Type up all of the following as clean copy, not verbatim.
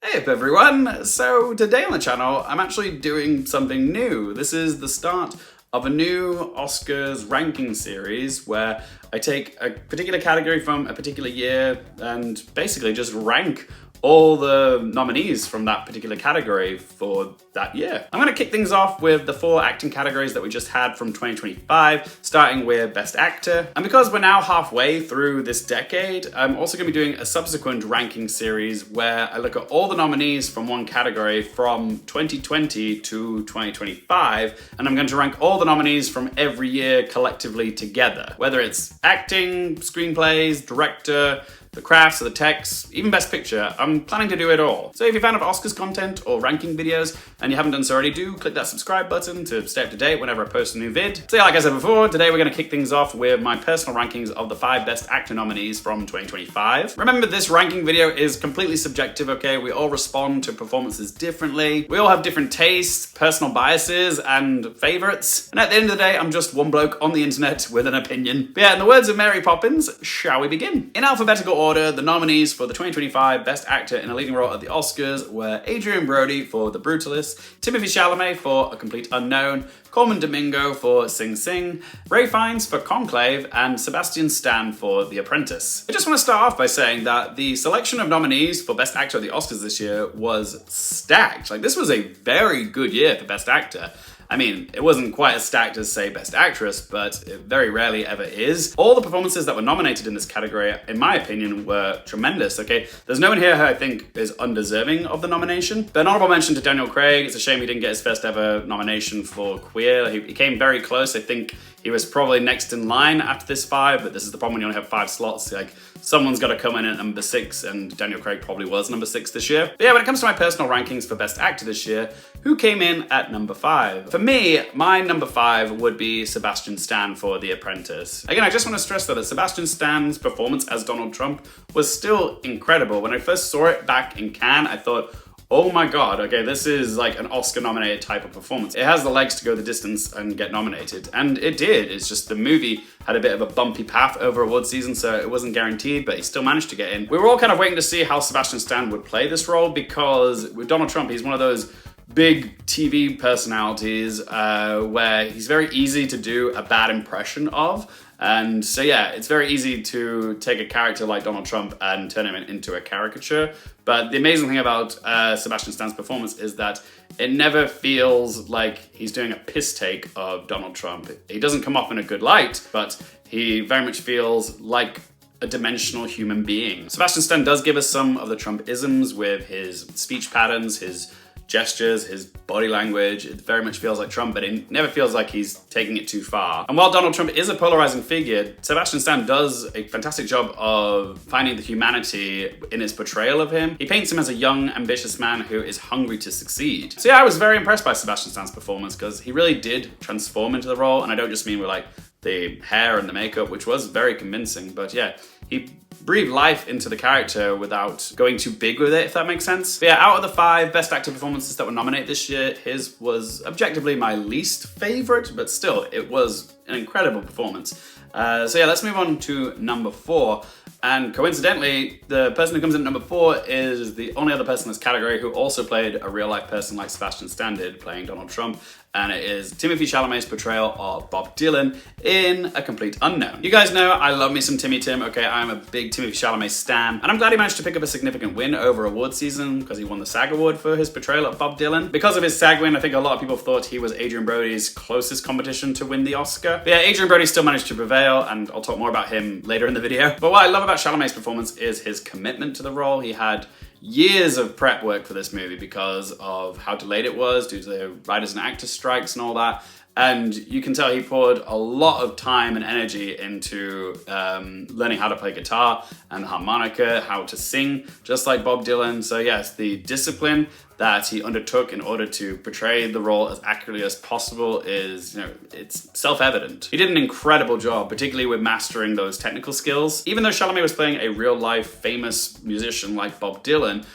Hey up everyone! So today on the channel, I'm actually doing something new. This is the start of a new Oscars ranking series where I take a particular category from a particular year and basically just rank all the nominees from that particular category for that year. I'm going to kick things off with the 4 acting categories that we just had from 2025, starting with Best Actor. And because we're now halfway through this decade, I'm also going to be doing a subsequent ranking series where I look at all the nominees from one category from 2020 to 2025, and I'm going to rank all the nominees from every year collectively together, whether it's acting, screenplays, director, the crafts, or the text, even Best Picture. I'm planning to do it all. So if you're a fan of Oscars content or ranking videos and you haven't done so already, do click that subscribe button to stay up to date whenever I post a new vid. So yeah, like I said before, today we're going to kick things off with my personal rankings of the 5 Best Actor nominees from 2025. Remember, this ranking video is completely subjective, okay? We all respond to performances differently. We all have different tastes, personal biases, and favorites. And at the end of the day, I'm just one bloke on the internet with an opinion. But yeah, in the words of Mary Poppins, shall we begin? In alphabetical order, the nominees for the 2025 Best Actor in a Leading Role at the Oscars were Adrien Brody for The Brutalist, Timothée Chalamet for A Complete Unknown, Colman Domingo for Sing Sing, Fiennes for Conclave, and Sebastian Stan for The Apprentice. I just want to start off by saying that the selection of nominees for Best Actor at the Oscars this year was stacked. Like, this was a very good year for Best Actor. I mean, it wasn't quite as stacked as, say, Best Actress, but it very rarely ever is. All the performances that were nominated in this category, in my opinion, were tremendous, okay? There's no one here who I think is undeserving of the nomination. But an honorable mention to Daniel Craig. It's a shame he didn't get his first ever nomination for Queer. He came very close. I think he was probably next in line after this 5, but this is the problem when you only have 5 slots. Like, someone's got to come in at number 6, and Daniel Craig probably was number 6 this year. But yeah, when it comes to my personal rankings for Best Actor this year, who came in at number 5? For me, my number 5 would be Sebastian Stan for The Apprentice. Again, I just want to stress that Sebastian Stan's performance as Donald Trump was still incredible. When I first saw it back in Cannes, I thought, oh my god, okay, this is like an Oscar-nominated type of performance. It has the legs to go the distance and get nominated, and it did. It's just the movie had a bit of a bumpy path over award season, so it wasn't guaranteed, but he still managed to get in. We were all kind of waiting to see how Sebastian Stan would play this role, because with Donald Trump, he's one of those big TV personalities where he's very easy to do a bad impression of. And so yeah, it's very easy to take a character like Donald Trump and turn him into a caricature. But the amazing thing about Sebastian Stan's performance is that it never feels like he's doing a piss take of Donald Trump. He doesn't come off in a good light, but he very much feels like a dimensional human being. Sebastian Stan does give us some of the Trump-isms with his speech patterns, his gestures, his body language. It very much feels like Trump, but it never feels like he's taking it too far. And while Donald Trump is a polarizing figure, Sebastian Stan does a fantastic job of finding the humanity in his portrayal of him. He paints him as a young, ambitious man who is hungry to succeed. So yeah, I was very impressed by Sebastian Stan's performance because he really did transform into the role, and I don't just mean with like the hair and the makeup, which was very convincing, but yeah, he breathe life into the character without going too big with it, if that makes sense. But yeah, out of the 5 Best Actor performances that were nominated this year, his was objectively my least favorite, but still, it was an incredible performance. So yeah, let's move on to number 4. And coincidentally, the person who comes in at number 4 is the only other person in this category who also played a real-life person like Sebastian Stan did, playing Donald Trump, and it is Timothée Chalamet's portrayal of Bob Dylan in A Complete Unknown. You guys know I love me some Timmy Tim, okay? I'm a big Timothée Chalamet stan, and I'm glad he managed to pick up a significant win over award season because he won the SAG Award for his portrayal of Bob Dylan. Because of his SAG win, I think a lot of people thought he was Adrien Brody's closest competition to win the Oscar. But yeah, Adrien Brody still managed to prevail, and I'll talk more about him later in the video. But what I love about Chalamet's performance is his commitment to the role. He had years of prep work for this movie because of how delayed it was due to the writers and actors strikes and all that. And you can tell he poured a lot of time and energy into learning how to play guitar and harmonica, how to sing, just like Bob Dylan. So yes, the discipline that he undertook in order to portray the role as accurately as possible is, it's self-evident. He did an incredible job, particularly with mastering those technical skills. Even though Chalamet was playing a real-life famous musician like Bob Dylan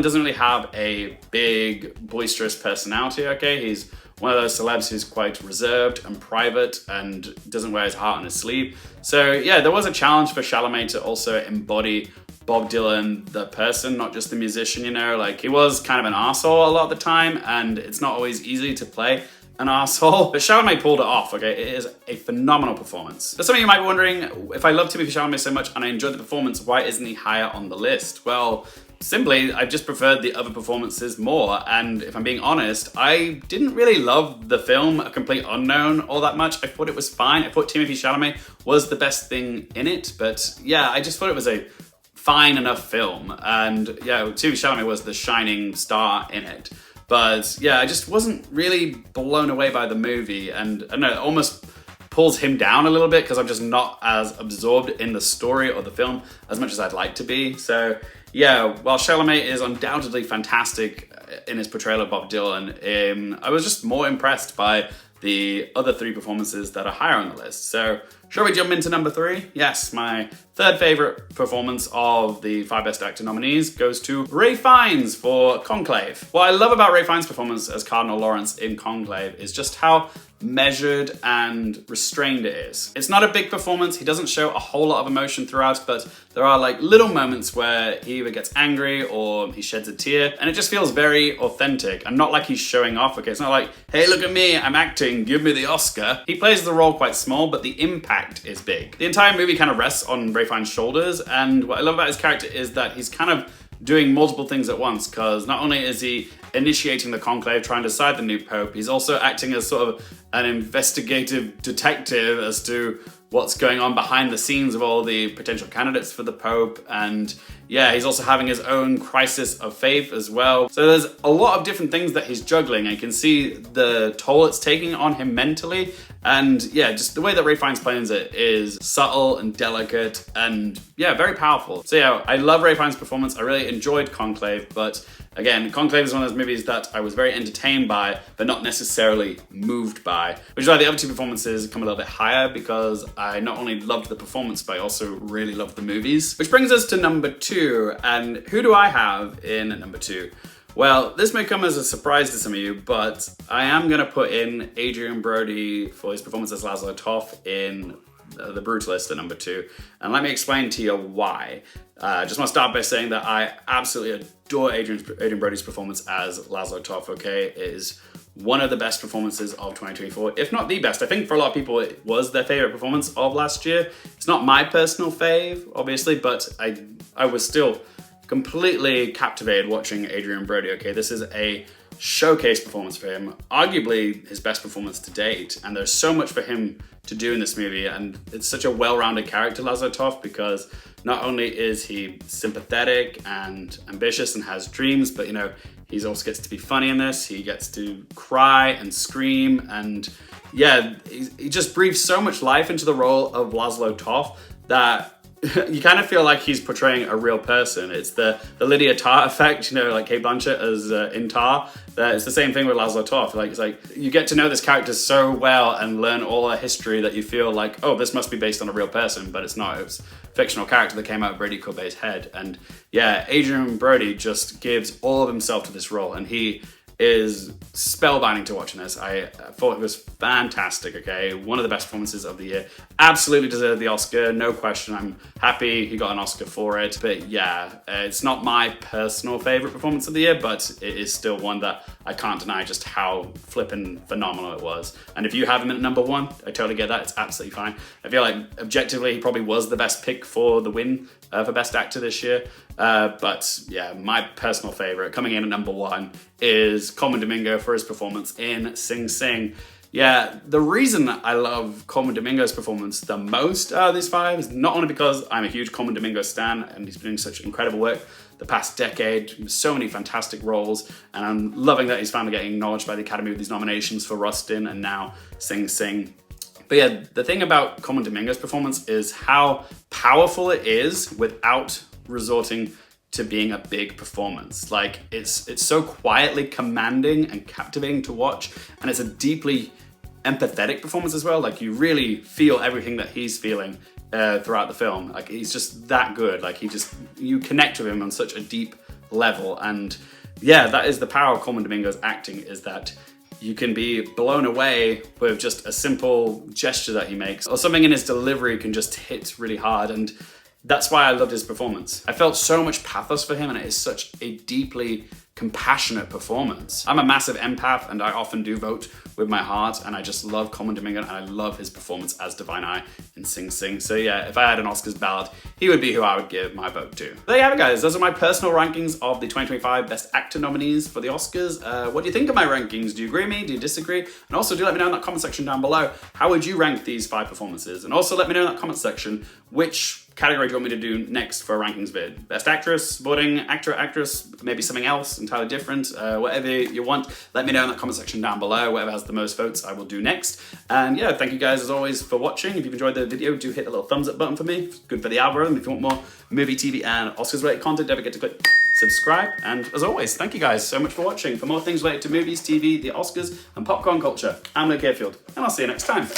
doesn't really have a big, boisterous personality, okay? He's one of those celebs who's quite reserved and private and doesn't wear his heart on his sleeve. So yeah, there was a challenge for Chalamet to also embody Bob Dylan, the person, not just the musician, you know? Like, he was kind of an arsehole a lot of the time, and it's not always easy to play an arsehole, but Chalamet pulled it off, okay? It is a phenomenal performance. But some of you might be wondering, if I love Timothée Chalamet so much and I enjoyed the performance, why isn't he higher on the list? Well, simply, I just preferred the other performances more, and if I'm being honest, I didn't really love the film A Complete Unknown all that much. I thought it was fine. I thought Timothée Chalamet was the best thing in it, but yeah, I just thought it was a fine enough film, and yeah, Timothée Chalamet was the shining star in it. But yeah, I just wasn't really blown away by the movie, and I don't know, it almost pulls him down a little bit because I'm just not as absorbed in the story or the film as much as I'd like to be. So yeah, while Chalamet is undoubtedly fantastic in his portrayal of Bob Dylan, I was just more impressed by the other three performances that are higher on the list. So shall we jump into number 3? Yes, my third favorite performance of the 5 Best Actor nominees goes to Ralph Fiennes for Conclave. What I love about Ralph Fiennes' performance as Cardinal Lawrence in Conclave is just how measured and restrained it is. It's not a big performance, he doesn't show a whole lot of emotion throughout, but there are like little moments where he either gets angry or he sheds a tear, and it just feels very authentic and not like he's showing off, okay? It's not like, hey, look at me, I'm acting, give me the Oscar. He plays the role quite small, but the impact is big. The entire movie kind of rests on Ralph Fiennes' shoulders, and what I love about his character is that he's kind of doing multiple things at once, because not only is he initiating the conclave, trying to decide the new pope, he's also acting as sort of an investigative detective as to what's going on behind the scenes of all the potential candidates for the pope, and yeah, he's also having his own crisis of faith as well. So there's a lot of different things that he's juggling, and you can see the toll it's taking on him mentally, and yeah, just the way that Ralph Fiennes plays it is subtle and delicate and yeah, very powerful. So yeah, I love Ralph Fiennes' performance. I really enjoyed Conclave, but again, Conclave is one of those movies that I was very entertained by, but not necessarily moved by, which is why the other two performances come a little bit higher, because I not only loved the performance, but I also really loved the movies. Which brings us to number 2, and who do I have in number 2? Well, this may come as a surprise to some of you, but I am gonna put in Adrien Brody for his performance as Laszlo Toth in The Brutalist at number 2, and let me explain to you why. Just want to start by saying that I absolutely adore Adrien Brody's performance as Laszlo Toth, okay? It is one of the best performances of 2024, if not the best. I think for a lot of people it was their favorite performance of last year. It's not my personal fave, obviously, but I was still completely captivated watching Adrien Brody, okay? This is a showcase performance for him, arguably his best performance to date, and there's so much for him to do in this movie, and it's such a well-rounded character, Laszlo Toth, because not only is he sympathetic and ambitious and has dreams, but you know, he also gets to be funny in this, he gets to cry and scream, and yeah, he just breathes so much life into the role of Laszlo Toth that you kind of feel like he's portraying a real person. It's the Lydia Tarr effect, you know, like Kate Blanchett as in Tar. It's the same thing with Laszlo Toth. Like, it's like you get to know this character so well and learn all her history that you feel like, oh, this must be based on a real person, but it's not. It's a fictional character that came out of Brady Corbet's head. And yeah, Adrien Brody just gives all of himself to this role, and he is spellbinding to watching this. I thought it was fantastic, okay? One of the best performances of the year. Absolutely deserved the Oscar, no question. I'm happy he got an Oscar for it. But yeah, it's not my personal favorite performance of the year, but it is still one that I can't deny just how flippin' phenomenal it was. And if you have him at number 1, I totally get that. It's absolutely fine. I feel like objectively he probably was the best pick for the win for Best Actor this year. But yeah, my personal favorite coming in at number 1 is Colman Domingo for his performance in Sing Sing. Yeah, the reason I love Colman Domingo's performance the most out of these 5 is not only because I'm a huge Colman Domingo stan and he's been doing such incredible work the past decade, so many fantastic roles, and I'm loving that he's finally getting acknowledged by the Academy with these nominations for Rustin and now Sing Sing. But yeah, the thing about Colman Domingo's performance is how powerful it is without resorting to being a big performance. Like, it's so quietly commanding and captivating to watch, and it's a deeply empathetic performance as well. Like, you really feel everything that he's feeling throughout the film. Like, he's just that good. Like, you connect with him on such a deep level, and yeah, that is the power of Colman Domingo's acting, is that you can be blown away with just a simple gesture that he makes, or something in his delivery can just hit really hard. And That's why I loved his performance. I felt so much pathos for him, and it is such a deeply compassionate performance. I'm a massive empath, and I often do vote with my heart, and I just love Colman Domingo, and I love his performance as Divine Eye in Sing Sing. So yeah, if I had an Oscars ballot, he would be who I would give my vote to. There you have it, guys. Those are my personal rankings of the 2025 Best Actor nominees for the Oscars. What do you think of my rankings? Do you agree with me? Do you disagree? And also do let me know in that comment section down below, how would you rank these 5 performances? And also let me know in that comment section, which category do you want me to do next for a rankings vid? Best Actress, Supporting Actor, Actress, maybe something else entirely different, whatever you want, let me know in that comment section down below. Whatever has the most votes, I will do next. And yeah, thank you guys as always for watching. If you've enjoyed the video, do hit the little thumbs up button for me. It's good for the algorithm. If you want more movie, TV, and Oscars related content, don't forget to click subscribe. And as always, thank you guys so much for watching. For more things related to movies, TV, the Oscars, and popcorn culture, I'm Luke Harefield, and I'll see you next time.